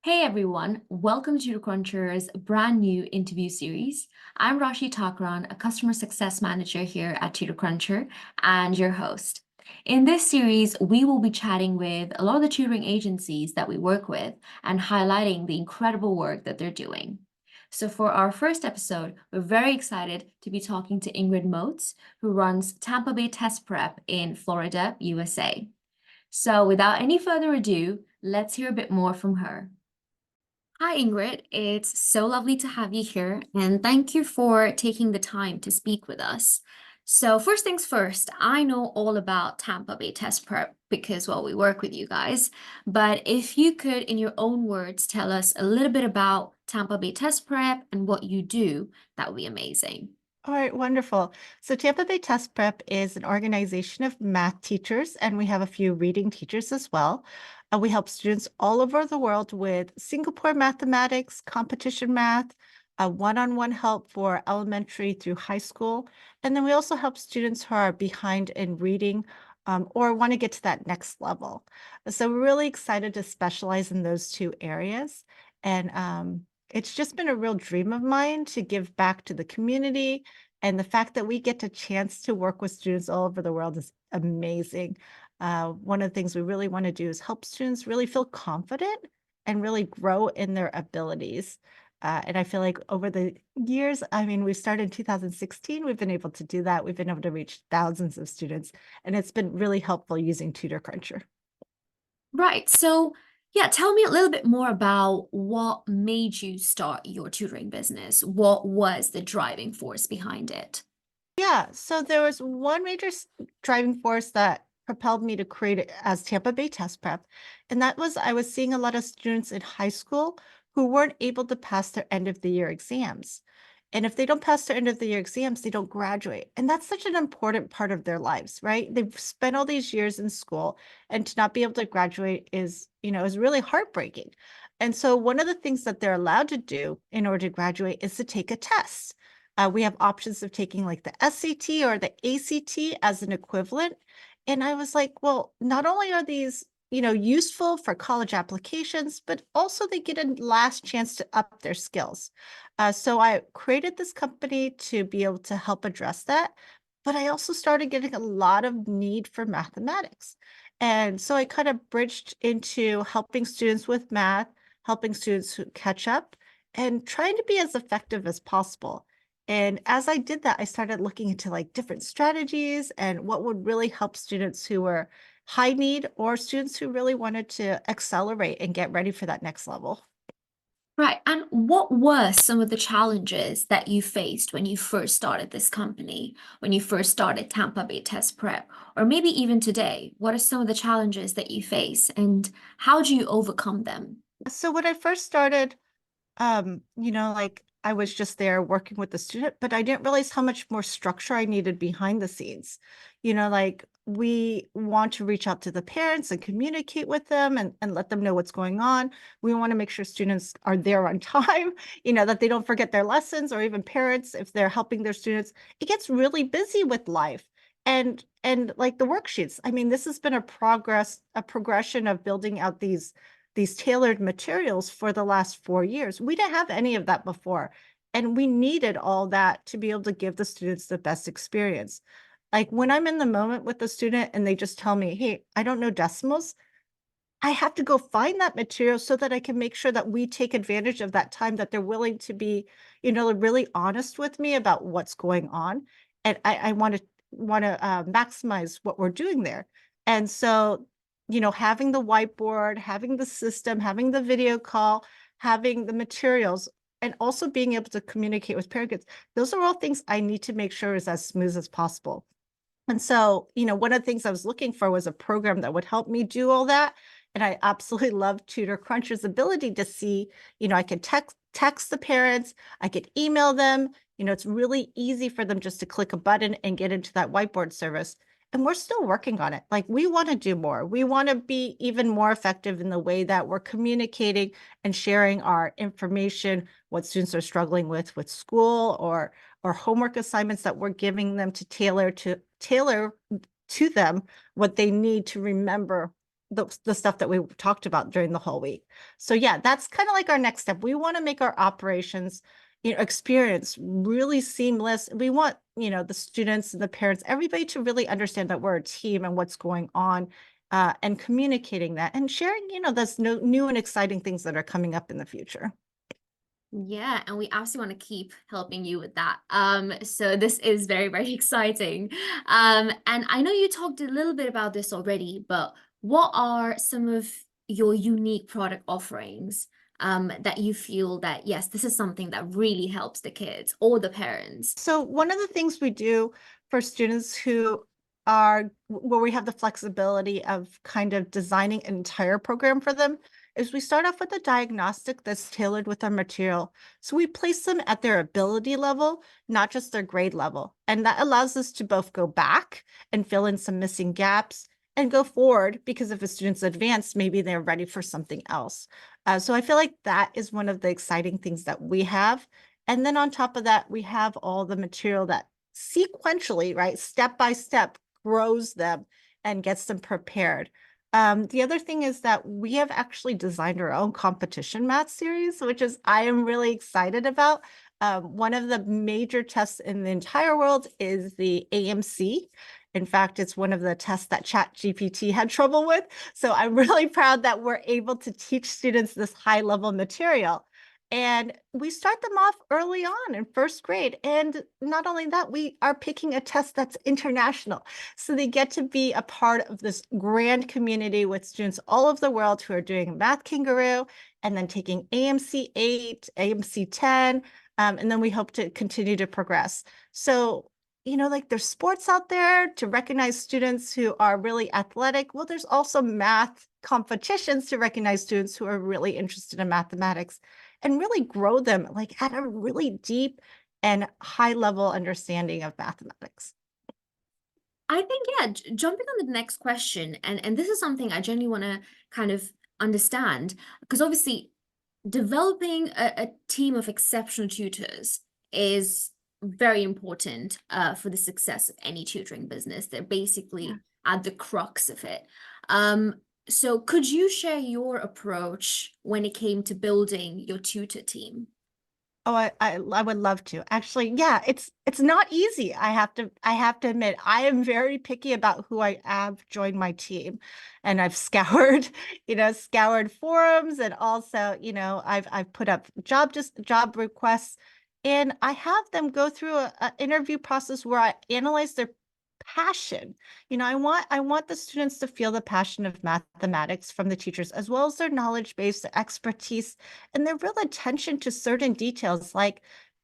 Hey everyone, welcome to TutorCruncher's brand new interview series. I'm Rashi Takran, a customer success manager here at TutorCruncher and your host. In this series, we will be chatting with a lot of the tutoring agencies that we work with and highlighting the incredible work that they're doing. So for our first episode, we're very excited to be talking to Ingrid Moats, who runs Tampa Bay Test Prep in Florida, USA. So without any further ado, let's hear a bit more from her. Hi, Ingrid. It's so lovely to have you here, and thank you for taking the time to speak with us. So, first things first, I know all about Tampa Bay Test Prep because, well, we work with you guys. But if you could, in your own words, tell us a little bit about Tampa Bay Test Prep and what you do, that would be amazing. All right, wonderful. So Tampa Bay Test Prep is an organization of math teachers, and we have a few reading teachers as well. We help students all over the world with Singapore mathematics, competition math, one-on-one help for elementary through high school. And then we also help students who are behind in reading or want to get to that next level. So we're really excited to specialize in those two areas. And it's just been a real dream of mine to give back to the community. And the fact that we get a chance to work with students all over the world is amazing. One of the things we really want to do is help students really feel confident and really grow in their abilities. And I feel like over the years, I mean, we started in 2016, we've been able to do that. We've been able to reach thousands of students, and it's been really helpful using TutorCruncher. Right. So, yeah, tell me a little bit more about what made you start your tutoring business. What was the driving force behind it? Yeah, so there was one major driving force that propelled me to create it as Tampa Bay Test Prep, and that was I was seeing a lot of students in high school who weren't able to pass their end of the year exams. And if they don't pass their end of the year exams, they don't graduate. And that's such an important part of their lives, right? They've spent all these years in school, and to not be able to graduate is really heartbreaking. And so one of the things that they're allowed to do in order to graduate is to take a test. We have options of taking like the SAT or the ACT as an equivalent. And I was like, well, not only are these, useful for college applications, but also they get a last chance to up their skills. So I created this company to be able to help address that. But I also started getting a lot of need for mathematics. And so I kind of bridged into helping students with math, helping students who catch up, and trying to be as effective as possible. And as I did that, I started looking into like different strategies and what would really help students who were high need or students who really wanted to accelerate and get ready for that next level. Right. And what were some of the challenges that you faced when you first started this company, when you first started Tampa Bay Test Prep, or maybe even today? What are some of the challenges that you face and how do you overcome them? So when I first started, like I was just there working with the student, but I didn't realize how much more structure I needed behind the scenes. Like we want to reach out to the parents and communicate with them and let them know what's going on. We want to make sure students are there on time, that they don't forget their lessons, or even parents, if they're helping their students. It gets really busy with life. And like the worksheets. I mean, this has been a progression of building out these tailored materials for the last 4 years. We didn't have any of that before. And we needed all that to be able to give the students the best experience. Like when I'm in the moment with the student and they just tell me, hey, I don't know decimals, I have to go find that material so that I can make sure that we take advantage of that time, that they're willing to be, really honest with me about what's going on. And I want to maximize what we're doing there. And so, having the whiteboard, having the system, having the video call, having the materials, and also being able to communicate with parents, those are all things I need to make sure is as smooth as possible. And so, one of the things I was looking for was a program that would help me do all that. And I absolutely love TutorCruncher's ability to see, I could text the parents, I could email them. It's really easy for them just to click a button and get into that whiteboard service. And we're still working on it. Like we want to do more. We want to be even more effective in the way that we're communicating and sharing our information, what students are struggling with school or homework assignments that we're giving them to tailor to them what they need to remember the stuff that we talked about during the whole week. So yeah, that's kind of like our next step. We want to make our operations, experience really seamless. We want, the students and the parents, everybody to really understand that we're a team and what's going on, and communicating that and sharing, those new and exciting things that are coming up in the future. Yeah, and we absolutely want to keep helping you with that. So this is very, very exciting. And I know you talked a little bit about this already, but what are some of your unique product offerings that you feel that, yes, this is something that really helps the kids or the parents? So one of the things we do for students who are where we have the flexibility of kind of designing an entire program for them is we start off with a diagnostic that's tailored with our material. So we place them at their ability level, not just their grade level. And that allows us to both go back and fill in some missing gaps and go forward, because if a student's advanced, maybe they're ready for something else. So I feel like that is one of the exciting things that we have. And then on top of that, we have all the material that sequentially, right, step by step, grows them and gets them prepared. The other thing is that we have actually designed our own competition math series, which is I am really excited about. One of the major tests in the entire world is the AMC. In fact, it's one of the tests that ChatGPT had trouble with. So I'm really proud that we're able to teach students this high level material. And we start them off early on in first grade. And not only that, we are picking a test that's international. So they get to be a part of this grand community with students all over the world who are doing Math Kangaroo and then taking AMC 8, AMC 10. And then we hope to continue to progress. So, like there's sports out there to recognize students who are really athletic. Well, there's also math competitions to recognize students who are really interested in mathematics and really grow them like at a really deep and high level understanding of mathematics. I think, yeah, jumping on the next question, and this is something I genuinely want to kind of understand, because obviously developing a team of exceptional tutors is very important for the success of any tutoring business. They're Yeah. basically at the crux of it. Um, so could you share your approach when it came to building your tutor team? Oh, I would love to. Actually, yeah, it's not easy. I have to admit, I am very picky about who I have joined my team. And I've scoured, scoured forums, and also, I've put up job requests, and I have them go through a interview process where I analyze their passion. I want the students to feel the passion of mathematics from the teachers, as well as their knowledge base, their expertise, and their real attention to certain details, like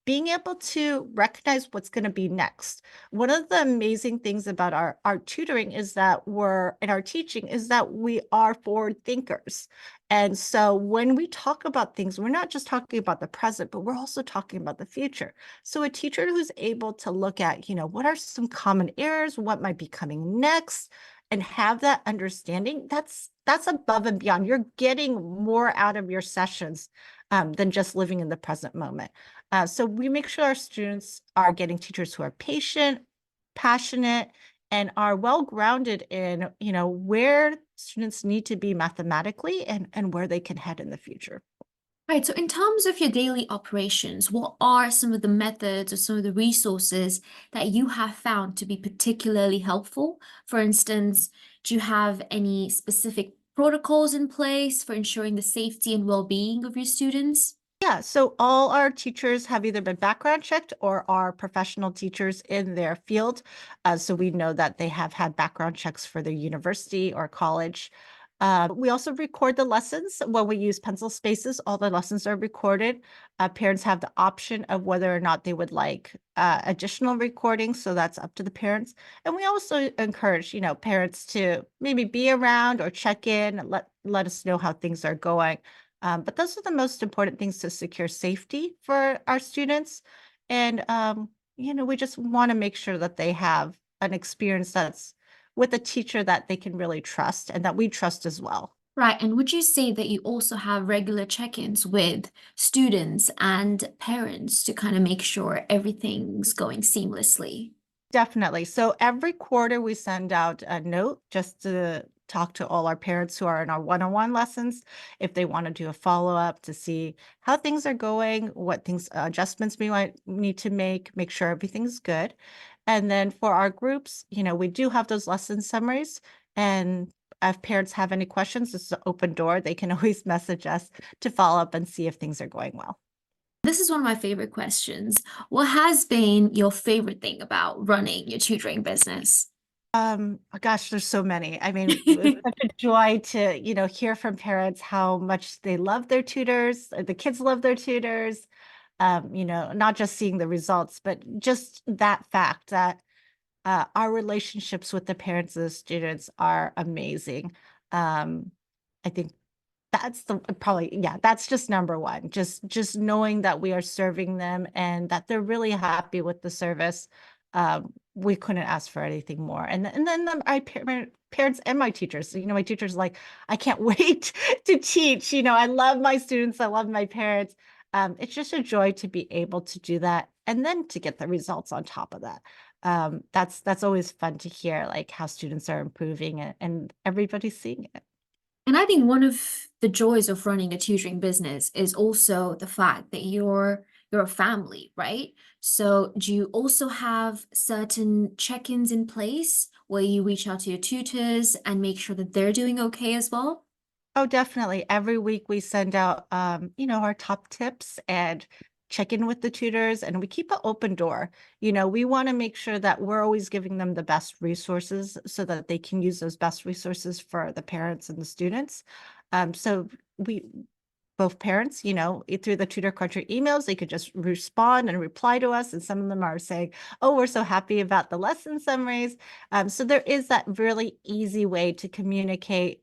being able to recognize what's going to be next. One of the amazing things about our tutoring is that our teaching is that we are forward thinkers. And so when we talk about things, we're not just talking about the present, but we're also talking about the future. So a teacher who's able to look at, what are some common errors, what might be coming next, and have that understanding, that's above and beyond. You're getting more out of your sessions than just living in the present moment. So we make sure our students are getting teachers who are patient, passionate, and are well-grounded in, where students need to be mathematically and where they can head in the future. Right, so in terms of your daily operations, what are some of the methods or some of the resources that you have found to be particularly helpful? For instance, do you have any specific protocols in place for ensuring the safety and well-being of your students? Yeah, so all our teachers have either been background checked or are professional teachers in their field. So we know that they have had background checks for their university or college. We also record the lessons when we use pencil spaces. All the lessons are recorded. Parents have the option of whether or not they would like additional recordings. So that's up to the parents. And we also encourage, parents to maybe be around or check in, and let us know how things are going. But those are the most important things to secure safety for our students. And, we just want to make sure that they have an experience that's with a teacher that they can really trust and that we trust as well. Right, and would you say that you also have regular check-ins with students and parents to kind of make sure everything's going seamlessly? Definitely. So every quarter we send out a note just to talk to all our parents who are in our one-on-one lessons if they want to do a follow-up to see how things are going, what things adjustments we might need to make sure everything's good. And then for our groups, we do have those lesson summaries. And if parents have any questions, this is an open door. They can always message us to follow up and see if things are going well. This is one of my favorite questions. What has been your favorite thing about running your tutoring business? Gosh, there's so many. I mean, it's such a joy to, hear from parents how much they love their tutors, the kids love their tutors. Not just seeing the results, but just that fact that our relationships with the parents of the students are amazing. I think that's that's just number one. Just knowing that we are serving them and that they're really happy with the service. We couldn't ask for anything more. And then my parents and my teachers. My teachers like, I can't wait to teach. I love my students. I love my parents. It's just a joy to be able to do that and then to get the results on top of that. That's always fun to hear, like how students are improving and everybody's seeing it. And I think one of the joys of running a tutoring business is also the fact that you're a family, right? So do you also have certain check-ins in place where you reach out to your tutors and make sure that they're doing okay as well? Oh, definitely. Every week we send out, our top tips and check in with the tutors, and we keep an open door. We want to make sure that we're always giving them the best resources so that they can use those best resources for the parents and the students. So we both parents, through the TutorCruncher emails, they could just respond and reply to us. And some of them are saying, oh, we're so happy about the lesson summaries. So there is that really easy way to communicate,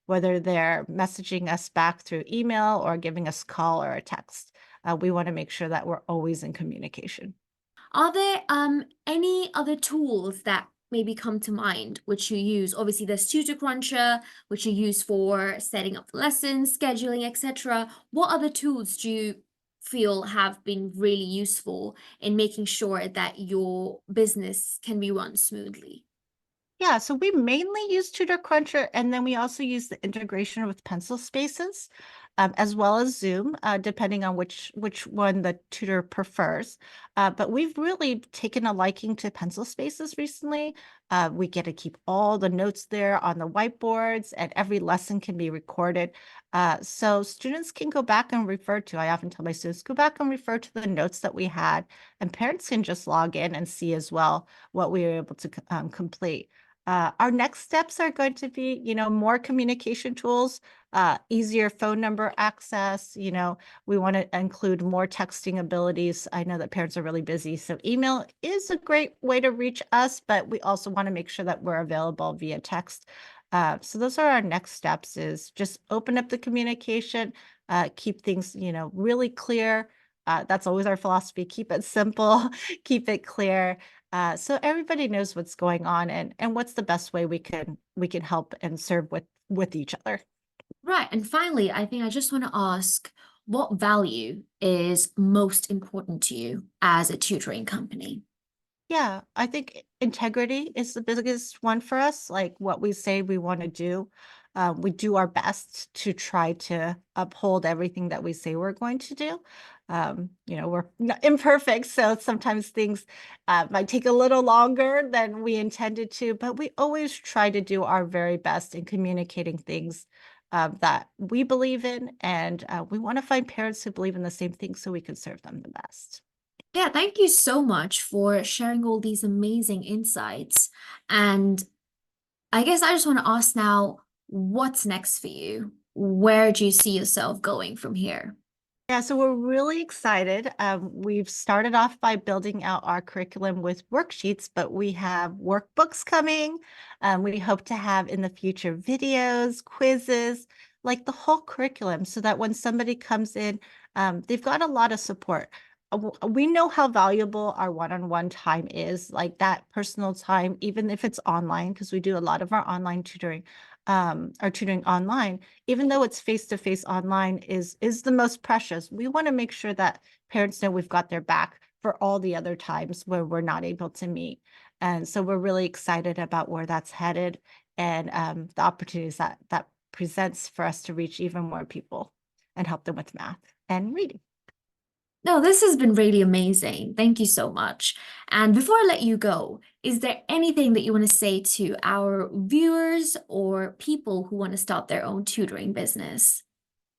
whether they're messaging us back through email or giving us a call or a text. We want to make sure that we're always in communication. Are there any other tools that maybe come to mind which you use? Obviously, there's TutorCruncher, which you use for setting up lessons, scheduling, etc. What other tools do you feel have been really useful in making sure that your business can be run smoothly? Yeah, so we mainly use TutorCruncher, and then we also use the integration with pencil spaces, as well as Zoom, depending on which one the tutor prefers. But we've really taken a liking to pencil spaces recently. We get to keep all the notes there on the whiteboards, and every lesson can be recorded. So students can go back and refer to, I often tell my students, go back and refer to the notes that we had, and parents can just log in and see as well what we were able to complete. Our next steps are going to be, more communication tools, easier phone number access. We want to include more texting abilities. I know that parents are really busy, so email is a great way to reach us, but we also want to make sure that we're available via text. So those are our next steps, is just open up the communication, keep things, really clear. That's always our philosophy. Keep it simple, keep it clear. So everybody knows what's going on and what's the best way we can help and serve with each other. Right. And finally, I think I just want to ask, what value is most important to you as a tutoring company? Yeah, I think integrity is the biggest one for us. Like what we say we want to do, we do our best to try to uphold everything that we say we're going to do. We're imperfect, so sometimes things might take a little longer than we intended to, but we always try to do our very best in communicating things that we believe in, and we want to find parents who believe in the same thing so we can serve them the best. Yeah, thank you so much for sharing all these amazing insights. And I guess I just want to ask now, what's next for you? Where do you see yourself going from here? Yeah, so we're really excited. We've started off by building out our curriculum with worksheets, but we have workbooks coming. We hope to have in the future videos, quizzes, like the whole curriculum, so that when somebody comes in, they've got a lot of support. We know how valuable our one-on-one time is, like that personal time, even if it's online, because we do a lot of our online tutoring, our tutoring online, even though it's face-to-face online is the most precious. We want to make sure that parents know we've got their back for all the other times where we're not able to meet. And so we're really excited about where that's headed. and the opportunities that presents for us to reach even more people and help them with math and reading. No, this has been really amazing. Thank you so much. And before I let you go, is there anything that you want to say to our viewers or people who want to start their own tutoring business?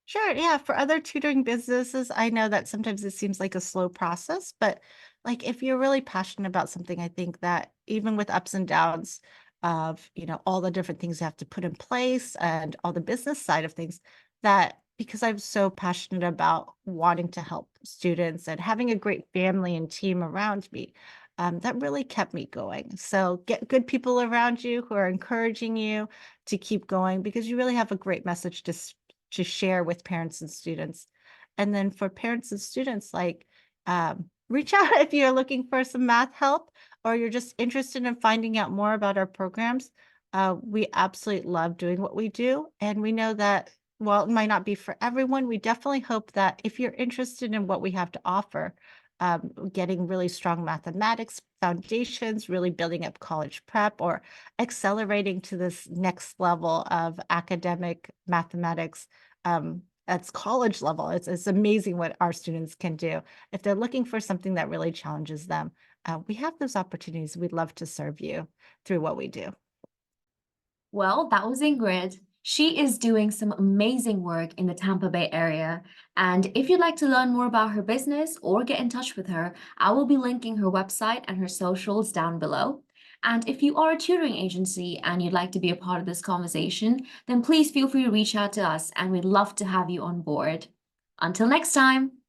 Sure, yeah, for other tutoring businesses, I know that sometimes it seems like a slow process, but like if you're really passionate about something, I think that even with ups and downs of, all the different things you have to put in place and all the business side of things, that because I'm so passionate about wanting to help students and having a great family and team around me, that really kept me going. So get good people around you who are encouraging you to keep going because you really have a great message to share with parents and students. And then for parents and students, like reach out if you're looking for some math help or you're just interested in finding out more about our programs. We absolutely love doing what we do. And we know that while it might not be for everyone, we definitely hope that if you're interested in what we have to offer, getting really strong mathematics foundations, really building up college prep, or accelerating to this next level of academic mathematics that's college level. It's amazing what our students can do. If they're looking for something that really challenges them, we have those opportunities. We'd love to serve you through what we do. Well, that was Ingrid. She is doing some amazing work in the Tampa Bay area. And if you'd like to learn more about her business or get in touch with her, I will be linking her website and her socials down below. And if you are a tutoring agency and you'd like to be a part of this conversation, then please feel free to reach out to us and we'd love to have you on board. Until next time.